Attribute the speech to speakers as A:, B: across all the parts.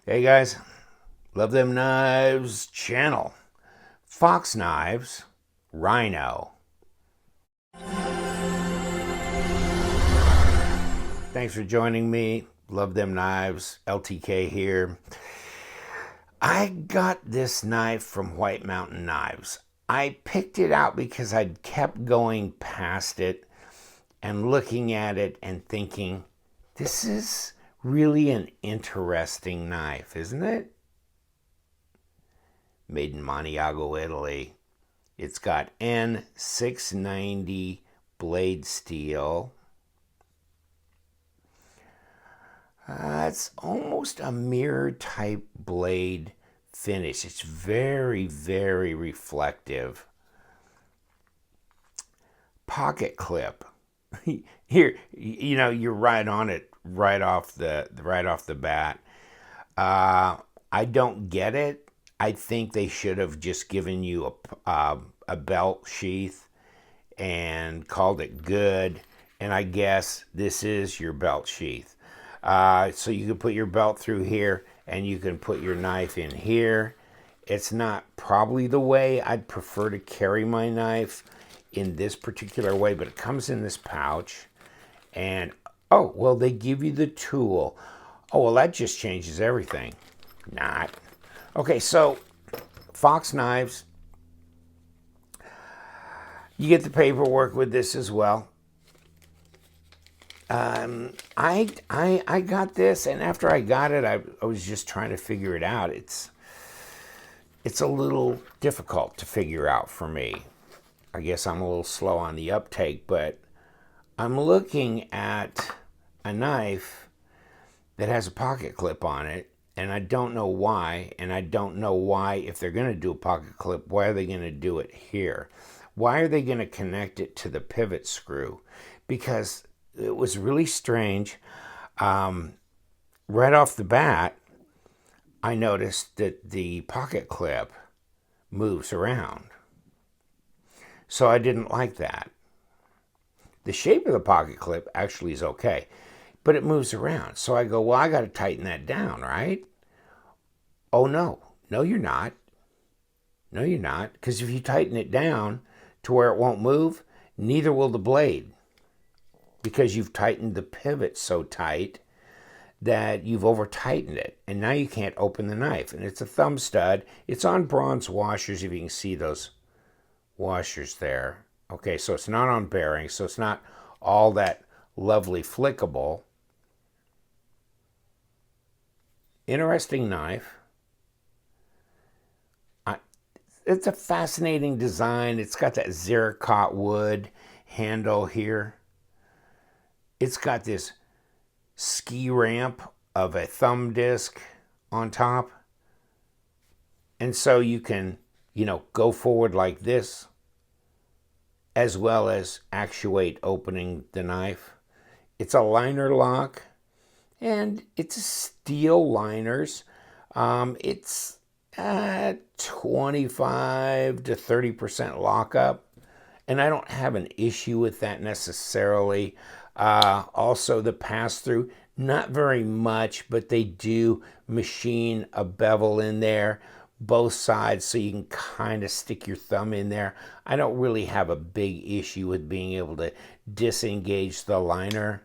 A: Hey guys, Love Them Knives channel. Fox Knives, Rhino. Thanks for joining me. Love Them Knives, LTK here. I got this knife from White Mountain Knives. I picked it out because I'd kept going past it and looking at it and thinking, this is really an interesting knife, isn't it? Made in Maniago, Italy. It's got N690 blade steel. It's almost a mirror type blade finish. It's very, very reflective. Pocket clip. Here, you're right on it right off the bat. I don't get it. I think they should have just given you a belt sheath and called it good. And I guess this is your belt sheath. So you can put your belt through here and you can put your knife in here. It's not probably the way I'd prefer to carry my knife in this particular way, but it comes in this pouch. And, oh, well, they give you the tool. Oh, well, that just changes everything. Not. Okay, so Fox Knives. You get the paperwork with this as well. I got this, and after I got it, I was just trying to figure it out. It's a little difficult to figure out for me. I guess I'm a little slow on the uptake, but I'm looking at a knife that has a pocket clip on it, and I don't know why, and I don't know why, if they're going to do a pocket clip, why are they going to do it here? Why are they going to connect it to the pivot screw? Because it was really strange. Right off the bat, I noticed that the pocket clip moves around. So I didn't like that. The shape of the pocket clip actually is okay, but it moves around. So I go, well, I got to tighten that down, right? Oh, no. No, you're not. No, you're not. Because if you tighten it down to where it won't move, neither will the blade. Because you've tightened the pivot so tight that you've over-tightened it. And now you can't open the knife. And it's a thumb stud. It's on bronze washers, if you can see those washers there. Okay, so it's not on bearings, so it's not all that lovely flickable. Interesting knife. It's a fascinating design. It's got that Ziricote wood handle here. It's got this ski ramp of a thumb disc on top. And so you can, go forward like this, as well as actuate opening the knife. It's a liner lock, and it's steel liners. It's 25 to 30% lockup, and I don't have an issue with that necessarily. Also, the pass-through, not very much, but they do machine a bevel in there, both sides, so you can kind of stick your thumb in there. I don't really have a big issue with being able to disengage the liner.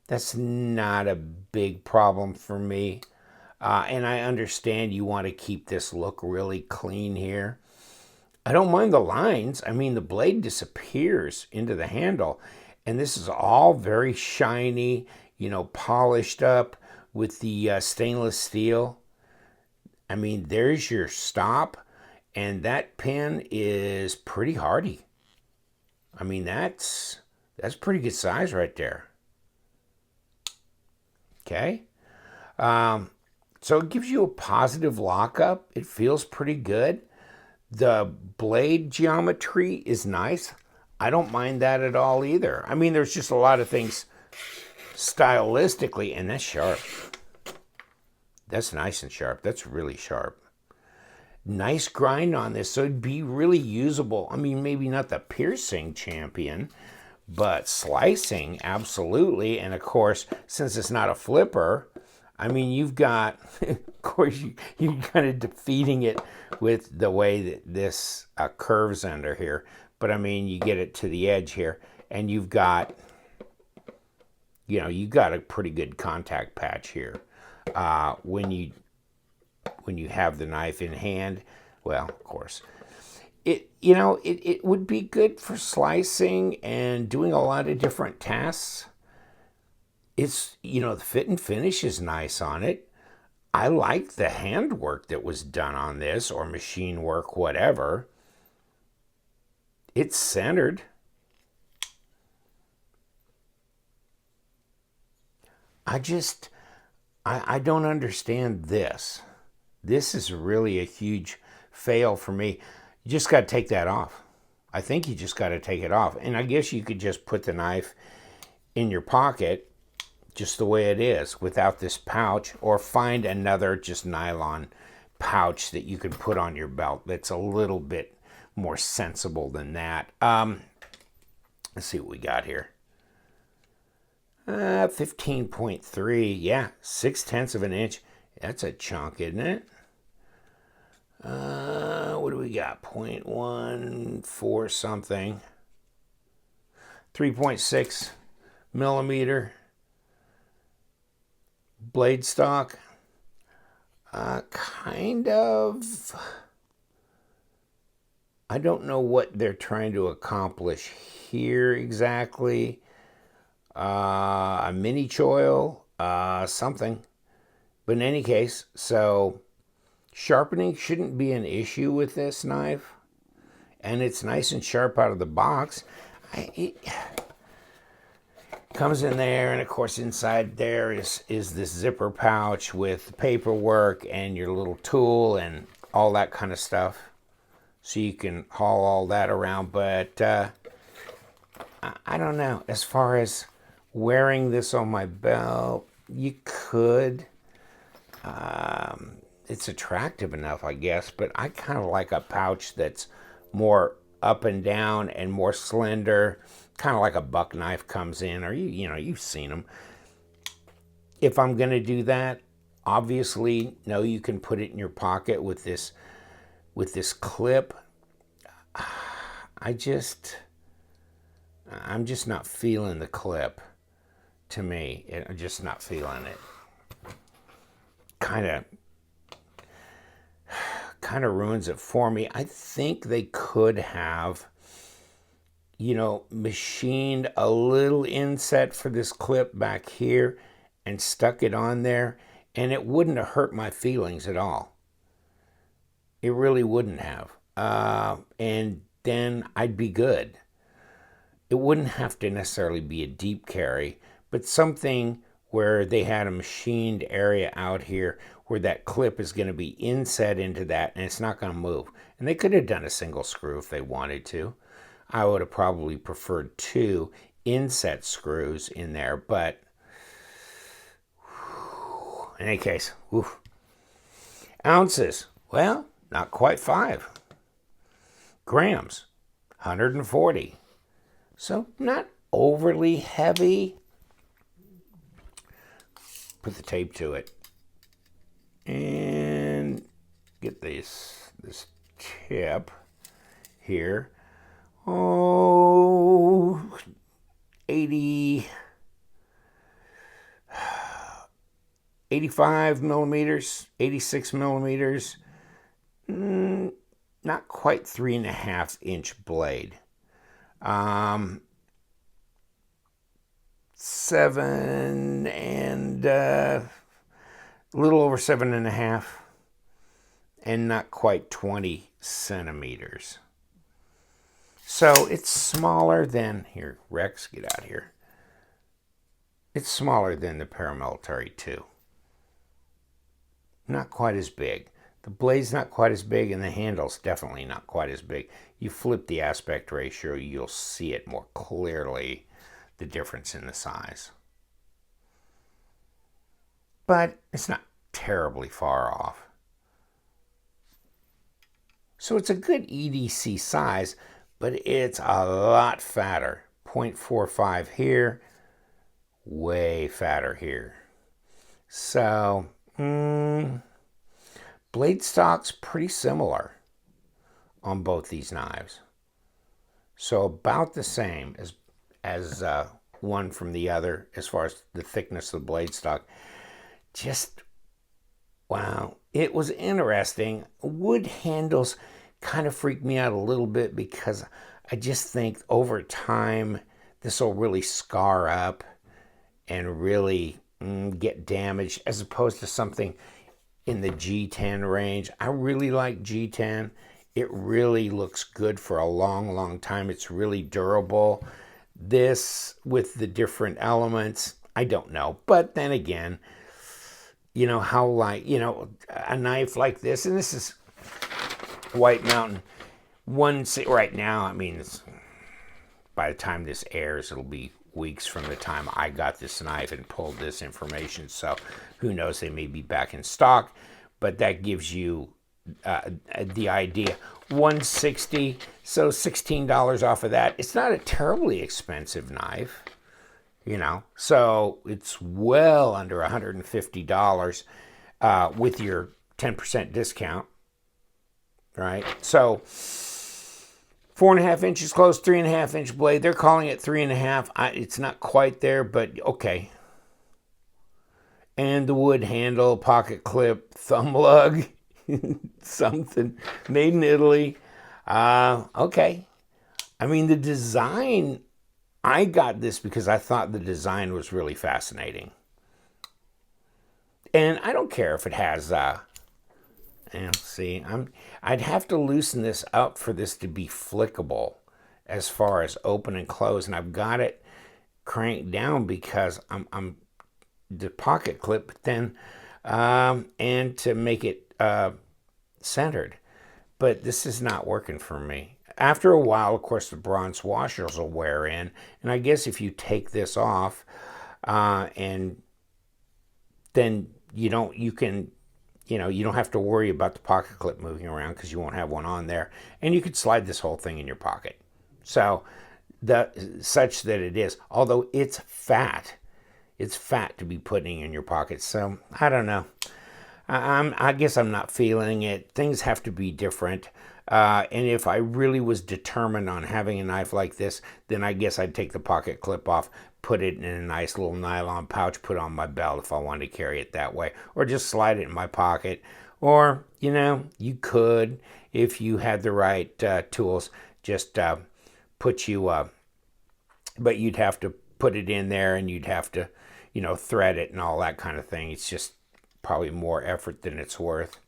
A: That's not a big problem for me. And I understand you want to keep this look really clean here. I don't mind the lines. I mean, the blade disappears into the handle. And this is all very shiny, polished up with the stainless steel. I mean, there's your stop, and that pin is pretty hardy. I mean, that's pretty good size right there. Okay. So it gives you a positive lockup. It feels pretty good. The blade geometry is nice. I don't mind that at all either. I mean, there's just a lot of things stylistically, and that's sharp. That's nice and sharp. That's really sharp. Nice grind on this, so it'd be really usable. I mean, maybe not the piercing champion, but slicing, absolutely. And of course, since it's not a flipper, I mean, you've got, of course, you're kind of defeating it with the way that this curves under here. But I mean, you get it to the edge here, and you've got, you got a pretty good contact patch here. When you have the knife in hand, well, of course, it would be good for slicing and doing a lot of different tasks. It's, the fit and finish is nice on it. I like the handwork that was done on this, or machine work, whatever. It's centered. I don't understand this. This is really a huge fail for me. You just got to take that off. I think you just got to take it off. And I guess you could just put the knife in your pocket just the way it is without this pouch, or find another just nylon pouch that you can put on your belt that's a little bit more sensible than that. Let's see what we got here. 15.3, yeah, 0.6 of an inch. That's a chunk, isn't it? What do we got? 0.14 something. 3.6 millimeter blade stock. Kind of. I don't know what they're trying to accomplish here exactly. A mini choil, something. But in any case, so sharpening shouldn't be an issue with this knife. And it's nice and sharp out of the box. It comes in there, and of course inside there is this zipper pouch with paperwork and your little tool and all that kind of stuff. So you can haul all that around. But I don't know. As far as wearing this on my belt, you could. It's attractive enough, I guess, but I kind of like a pouch that's more up and down and more slender, kind of like a buck knife comes in, or you've seen them. If I'm going to do that, obviously, no, you can put it in your pocket with this clip. I'm just not feeling the clip. To me, I'm just not feeling it. Kind of ruins it for me. I think they could have, machined a little inset for this clip back here and stuck it on there, and it wouldn't have hurt my feelings at all. It really wouldn't have. And then I'd be good. It wouldn't have to necessarily be a deep carry, but something where they had a machined area out here where that clip is going to be inset into that, and it's not going to move. And they could have done a single screw if they wanted to. I would have probably preferred 2 inset screws in there, but in any case, ounces, well, not quite 5. Grams, 140. So not overly heavy. Put the tape to it and get this tip here. 85 millimeters, 86 millimeters. Not quite 3.5 inch blade. 7 and a little over 7.5, and not quite 20 centimeters. So it's smaller than, here, Rex, get out of here. It's smaller than the Paramilitary 2. Not quite as big. The blade's not quite as big, and the handle's definitely not quite as big. You flip the aspect ratio, you'll see it more clearly, the difference in the size. But it's not terribly far off. So it's a good EDC size, but it's a lot fatter. 0.45 here, way fatter here. So, blade stock's pretty similar on both these knives. So about the same as one from the other as far as the thickness of the blade stock. Just, wow, it was interesting. Wood handles kind of freaked me out a little bit because I just think over time this will really scar up and really get damaged, as opposed to something in the G10 range. I really like G10. It really looks good for a long, long time. It's really durable. This, with the different elements, I don't know. But then again, you know, how like, you know, a knife like this, and this is White Mountain. Right now, I mean, by the time this airs, it'll be weeks from the time I got this knife and pulled this information. So who knows, they may be back in stock, but that gives you the idea. $160, so $16 off of that. It's not a terribly expensive knife, you know, so it's well under $150 with your 10% discount, right? So 4.5 inches close, 3.5 inch blade. They're calling it 3.5. It's not quite there, but okay. And the wood handle, pocket clip, thumb lug, something made in Italy. Okay. I mean, the design, I got this because I thought the design was really fascinating. And I don't care if it has, see, I'd have to loosen this up for this to be flickable as far as open and close. And I've got it cranked down because I'm the pocket clip, but then, and to make it centered. But this is not working for me. After a while, of course, the bronze washers will wear in. And I guess if you take this off, and then you don't have to worry about the pocket clip moving around because you won't have one on there. And you could slide this whole thing in your pocket. So, such that it is, although it's fat to be putting in your pocket. So, I don't know. I guess I'm not feeling it. Things have to be different. And if I really was determined on having a knife like this, then I guess I'd take the pocket clip off, put it in a nice little nylon pouch, put it on my belt if I wanted to carry it that way, or just slide it in my pocket. Or, you know, you could, if you had the right tools, just but you'd have to put it in there and you'd have to, you know, thread it and all that kind of thing. It's just probably more effort than it's worth.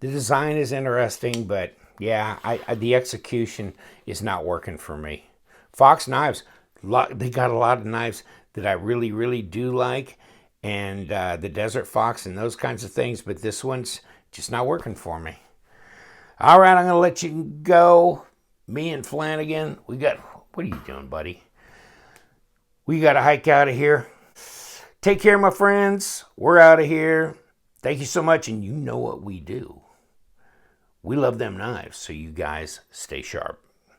A: The design is interesting, but yeah, the execution is not working for me. Fox knives, they got a lot of knives that I really, really do like, and the Desert Fox and those kinds of things, but this one's just not working for me. All right, I'm going to let you go. Me and Flanagan, what are you doing, buddy? We got to hike out of here. Take care, my friends. We're out of here. Thank you so much, and you know what we do. We love them knives, so you guys stay sharp.